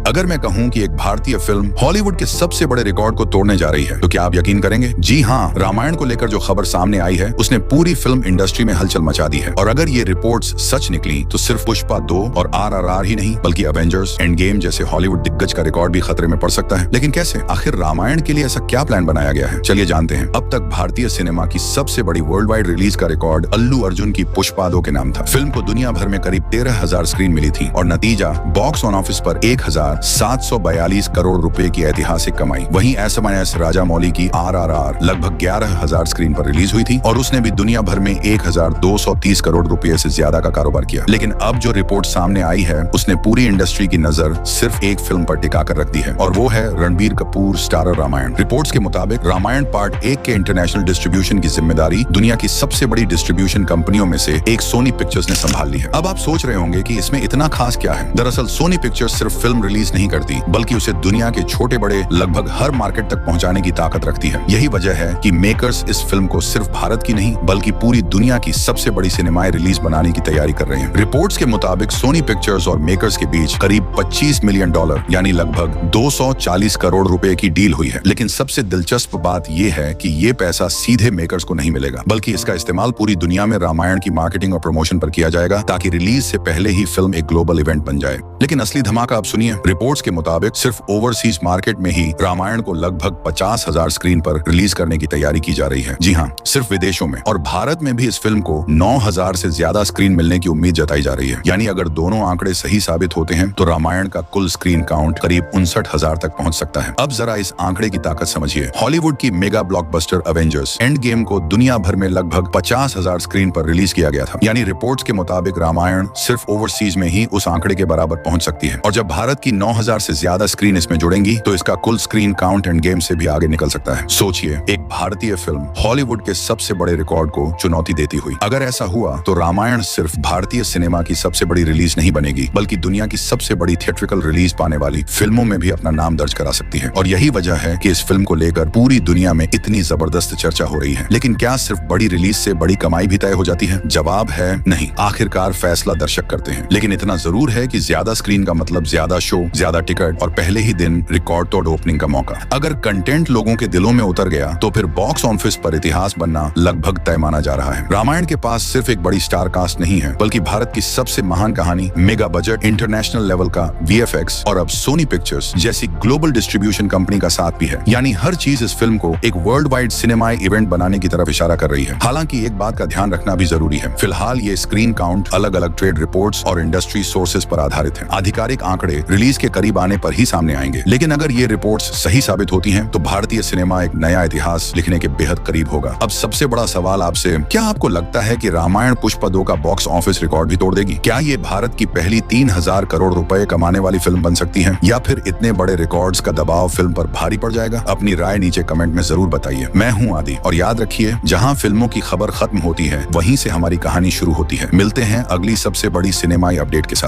अगर मैं कहूं कि एक भारतीय फिल्म हॉलीवुड के सबसे बड़े रिकॉर्ड को तोड़ने जा रही है तो क्या आप यकीन करेंगे? जी हाँ, रामायण को लेकर जो खबर सामने आई है उसने पूरी फिल्म इंडस्ट्री में हलचल मचा दी है। और अगर ये रिपोर्ट्स सच निकली तो सिर्फ पुष्पा 2 और RRR ही नहीं बल्कि एवेंजर्स, एंड गेम जैसे हॉलीवुड दिग्गज का रिकॉर्ड भी खतरे में पड़ सकता है। लेकिन कैसे? आखिर रामायण के लिए ऐसा क्या प्लान बनाया गया है? चलिए जानते हैं। अब तक भारतीय सिनेमा की सबसे बड़ी वर्ल्ड वाइड रिलीज का रिकॉर्ड अल्लू अर्जुन की पुष्पा 2 के नाम था। फिल्म को दुनिया भर में करीब 13,000 स्क्रीन मिली थी और नतीजा बॉक्स ऑफिस पर 1,742 करोड़ रुपए की ऐतिहासिक कमाई। वहीं एस राजामौली की RRR लगभग 11,000 स्क्रीन पर रिलीज हुई थी और उसने भी दुनिया भर में 1,230 करोड़ रुपए से ज्यादा का कारोबार किया। लेकिन अब जो रिपोर्ट सामने आई है उसने पूरी इंडस्ट्री की नजर सिर्फ एक फिल्म पर टिका कर रख दी है और वो है रणबीर कपूर स्टारर रामायण। रिपोर्ट्स के मुताबिक रामायण पार्ट 1 के इंटरनेशनल डिस्ट्रीब्यूशन की जिम्मेदारी दुनिया की सबसे बड़ी डिस्ट्रीब्यूशन कंपनियों में से एक सोनी पिक्चर्स ने संभाल ली है। अब आप सोच रहे होंगे कि इसमें इतना खास क्या है। दरअसल सोनी पिक्चर्स सिर्फ फिल्म रिलीज नहीं करती बल्कि उसे दुनिया के छोटे बड़े लगभग हर मार्केट तक पहुंचाने की ताकत रखती है। यही वजह है कि मेकर्स इस फिल्म को सिर्फ भारत की नहीं बल्कि पूरी दुनिया की सबसे बड़ी सिनेमाई रिलीज बनाने की तैयारी कर रहे हैं। रिपोर्ट्स के मुताबिक सोनी पिक्चर्स और मेकर्स के बीच करीब $25 मिलियन यानी लगभग 240 करोड़ रुपए की डील हुई है। लेकिन सबसे दिलचस्प बात यह है कि ये पैसा सीधे मेकर्स को नहीं मिलेगा बल्कि इसका इस्तेमाल पूरी दुनिया में रामायण की मार्केटिंग और प्रमोशन पर किया जाएगा ताकि रिलीज से पहले ही फिल्म एक ग्लोबल इवेंट बन जाए। लेकिन असली धमाका आप सुनिए। रिपोर्ट्स के मुताबिक सिर्फ ओवरसीज मार्केट में ही रामायण को लगभग 50,000 स्क्रीन पर रिलीज करने की तैयारी की जा रही है। जी हाँ, सिर्फ विदेशों में। और भारत में भी इस फिल्म को 9,000 से ज्यादा स्क्रीन मिलने की उम्मीद जताई जा रही है। यानी अगर दोनों आंकड़े सही साबित होते हैं तो रामायण का कुल स्क्रीन काउंट करीब 59,000 तक पहुंच सकता है। अब जरा इस आंकड़े की ताकत समझिए। हॉलीवुड की mega blockbuster Avengers end game को दुनिया भर में लगभग 50,000 स्क्रीन पर रिलीज किया गया था। यानी रिपोर्ट्स के मुताबिक रामायण सिर्फ ओवरसीज में ही उस आंकड़े के बराबर पहुंच सकती है। और जब भारत की 9,000 से ज्यादा स्क्रीन इसमें जुड़ेंगी तो इसका कुल स्क्रीन काउंट एंड गेम से भी आगे निकल सकता है। सोचिए, एक भारतीय फिल्म हॉलीवुड के सबसे बड़े रिकॉर्ड को चुनौती देती हुई। अगर ऐसा हुआ तो रामायण सिर्फ भारतीय सिनेमा की सबसे बड़ी रिलीज नहीं बनेगी बल्कि दुनिया की सबसे बड़ी थिएट्रिकल रिलीज पाने वाली फिल्मों में भी अपना नाम दर्ज करा सकती है। और यही वजह है कि इस फिल्म को लेकर पूरी दुनिया में इतनी जबरदस्त चर्चा हो रही है। लेकिन क्या सिर्फ बड़ी रिलीज से बड़ी कमाई भी तय हो जाती है? जवाब है नहीं। आखिरकार फैसला दर्शक करते हैं। लेकिन इतना जरूर है कि ज्यादा स्क्रीन का मतलब ज्यादा शो, ज्यादा टिकट और पहले ही दिन रिकॉर्ड तोड़ ओपनिंग का मौका। अगर कंटेंट लोगों के दिलों में उतर गया तो फिर बॉक्स ऑफिस पर इतिहास बनना लगभग तय माना जा रहा है। रामायण के पास सिर्फ एक बड़ी स्टार कास्ट नहीं है बल्कि भारत की सबसे महान कहानी, मेगा बजट, इंटरनेशनल लेवल का VFX और अब सोनी पिक्चर्स जैसी ग्लोबल डिस्ट्रीब्यूशन कंपनी का साथ भी है। यानी हर चीज इस फिल्म को एक वर्ल्ड वाइड सिनेमाई इवेंट बनाने की तरफ इशारा कर रही है। हालांकि एक बात का ध्यान रखना भी जरूरी है। फिलहाल ये स्क्रीन काउंट अलग अलग ट्रेड रिपोर्ट्स और इंडस्ट्री सोर्सेज पर आधारित है। आधिकारिक आंकड़े रिलीज के करीब आने पर ही सामने आएंगे। लेकिन अगर ये रिपोर्ट्स सही साबित होती हैं तो भारतीय सिनेमा एक नया इतिहास लिखने के बेहद करीब होगा। अब सबसे बड़ा सवाल आपसे, क्या आपको लगता है कि रामायण पुष्पा 2 का बॉक्स ऑफिस रिकॉर्ड भी तोड़ देगी? क्या ये भारत की पहली 3,000 करोड़ रुपए कमाने वाली फिल्म बन सकती है या फिर इतने बड़े रिकॉर्ड्स का दबाव फिल्म पर भारी पड़ जाएगा? अपनी राय नीचे कमेंट में जरूर बताइए। मैं हूं आदि और याद रखिए, जहां फिल्मों की खबर खत्म होती है वहीं से हमारी कहानी शुरू होती है। मिलते हैं अगली सबसे बड़ी सिनेमाई अपडेट के साथ।